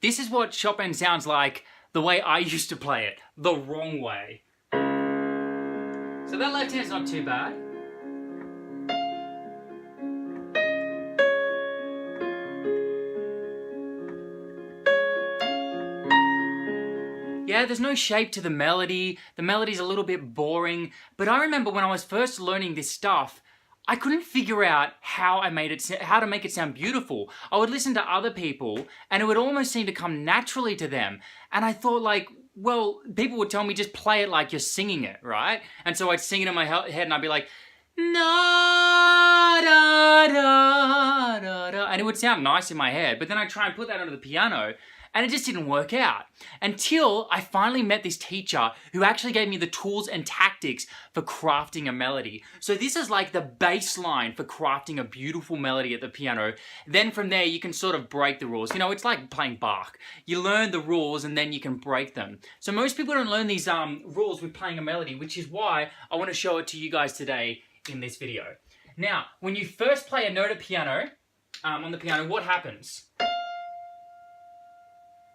This is what Chopin sounds like the way I used to play it, the wrong way. So that left hand's not too bad. Yeah, there's no shape to the melody. The melody's a little bit boring. But I remember when I was first learning this stuff, I couldn't figure out how to make it sound beautiful. I would listen to other people and it would almost seem to come naturally to them. And I thought like, well, people would tell me just play it like you're singing it, right? And so I'd sing it in my head and I'd be like, na da da da da, and it would sound nice in my head. But then I'd try and put that onto the piano and it just didn't work out until I finally met this teacher who actually gave me the tools and tactics for crafting a melody. So this is like the baseline for crafting a beautiful melody at the piano. Then from there, you can sort of break the rules. You know, it's like playing Bach. You learn the rules and then you can break them. So most people don't learn these rules with playing a melody, which is why I want to show it to you guys today in this video. Now, when you first play a note at piano, on the piano, what happens?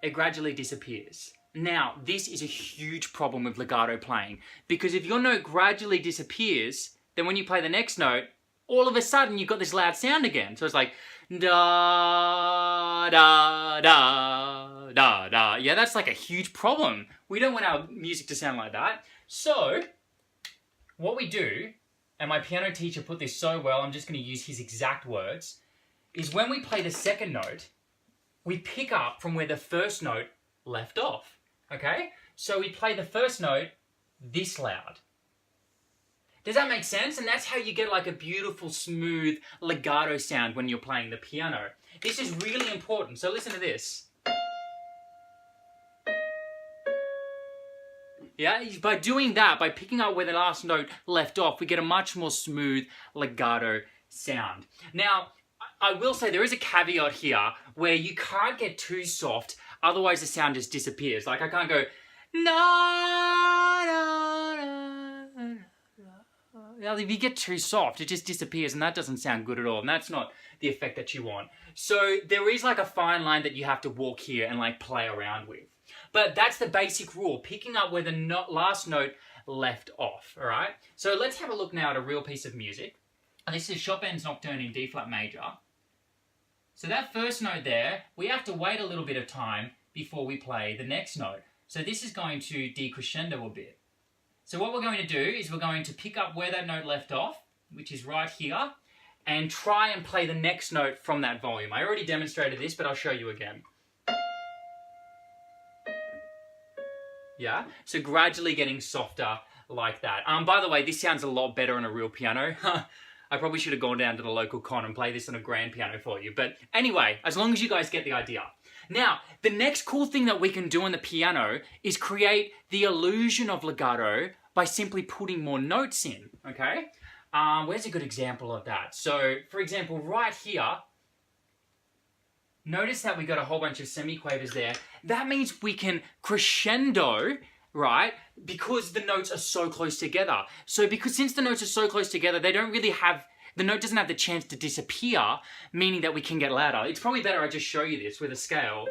It gradually disappears. Now, this is a huge problem with legato playing, because if your note gradually disappears, then when you play the next note, all of a sudden you've got this loud sound again. So it's like, da, da, da, da, da. Yeah, that's like a huge problem. We don't want our music to sound like that. So, what we do, and my piano teacher put this so well, I'm just going to use his exact words, is when we play the second note, we pick up from where the first note left off, okay? So we play the first note this loud. Does that make sense? And that's how you get like a beautiful, smooth legato sound when you're playing the piano. This is really important, so listen to this. Yeah, by doing that, by picking up where the last note left off, we get a much more smooth legato sound. Now, I will say there is a caveat here where you can't get too soft, otherwise the sound just disappears. Like I can't go, na, na, na, na. If you get too soft, it just disappears and that doesn't sound good at all. And that's not the effect that you want. So there is like a fine line that you have to walk here and like play around with. But that's the basic rule, picking up where the last note left off, all right? So let's have a look now at a real piece of music. And this is Chopin's Nocturne in D-flat major. So that first note there, we have to wait a little bit of time before we play the next note. So this is going to decrescendo a bit. So what we're going to do is we're going to pick up where that note left off, which is right here, and try and play the next note from that volume. I already demonstrated this, but I'll show you again. Yeah, so gradually getting softer like that. By the way, this sounds a lot better on a real piano. I probably should have gone down to the local con and play this on a grand piano for you. But anyway, as long as you guys get the idea. Now, the next cool thing that we can do on the piano is create the illusion of legato by simply putting more notes in, okay? Where's a good example of that? So, for example, right here, notice that we got a whole bunch of semiquavers there. That means we can crescendo, right? Because the notes are so close together. So since the notes are so close together, they don't really have, the note doesn't have the chance to disappear, meaning that we can get louder. It's probably better I just show you this with a scale.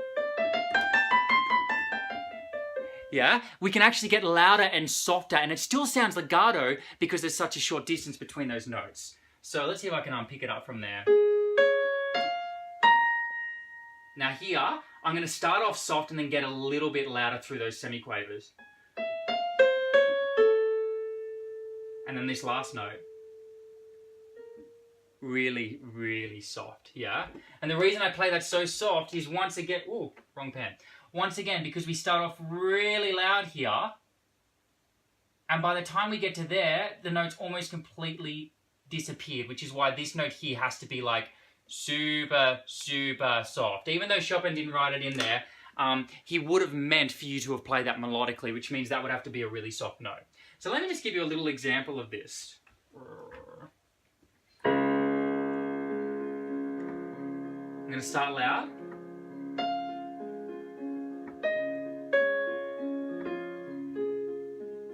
Yeah, we can actually get louder and softer, and it still sounds legato because there's such a short distance between those notes. So let's see if I can pick it up from there. Now here, I'm going to start off soft and then get a little bit louder through those semiquavers. And then this last note, really, really soft, yeah? And the reason I play that so soft is once again, ooh, wrong pen. Once again, because we start off really loud here, and by the time we get to there, the note's almost completely disappeared, which is why this note here has to be like super, super soft. Even though Chopin didn't write it in there, he would have meant for you to have played that melodically, which means that would have to be a really soft note. So let me just give you a little example of this. I'm going to start loud.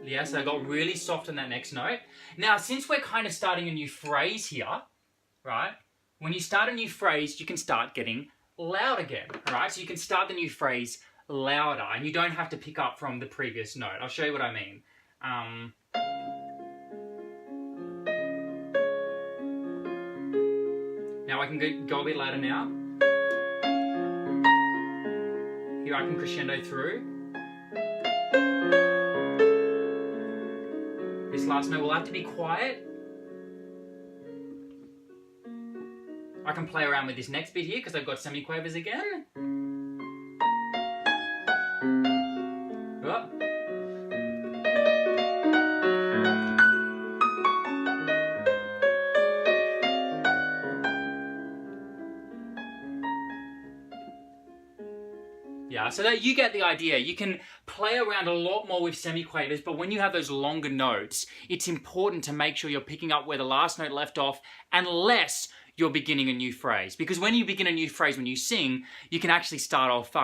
Yeah, so I got really soft on that next note. Now, since we're kind of starting a new phrase here, right? When you start a new phrase, you can start getting loud again, all right? So you can start the new phrase louder, and you don't have to pick up from the previous note. I'll show you what I mean. Now I can go a bit louder now. Here I can crescendo through. This last note will have to be quiet. I can play around with this next bit here because I've got semiquavers again. Oh. Yeah, so that you get the idea. You can play around a lot more with semiquavers, but when you have those longer notes, it's important to make sure you're picking up where the last note left off, unless you're beginning a new phrase. Because when you begin a new phrase, when you sing, you can actually start off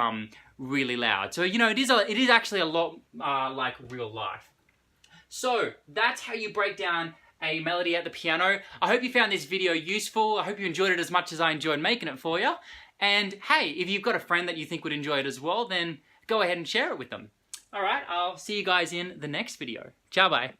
really loud. So, you know, it is actually a lot like real life. So, that's how you break down a melody at the piano. I hope you found this video useful. I hope you enjoyed it as much as I enjoyed making it for you. And hey, if you've got a friend that you think would enjoy it as well, then go ahead and share it with them. All right, I'll see you guys in the next video. Ciao, bye.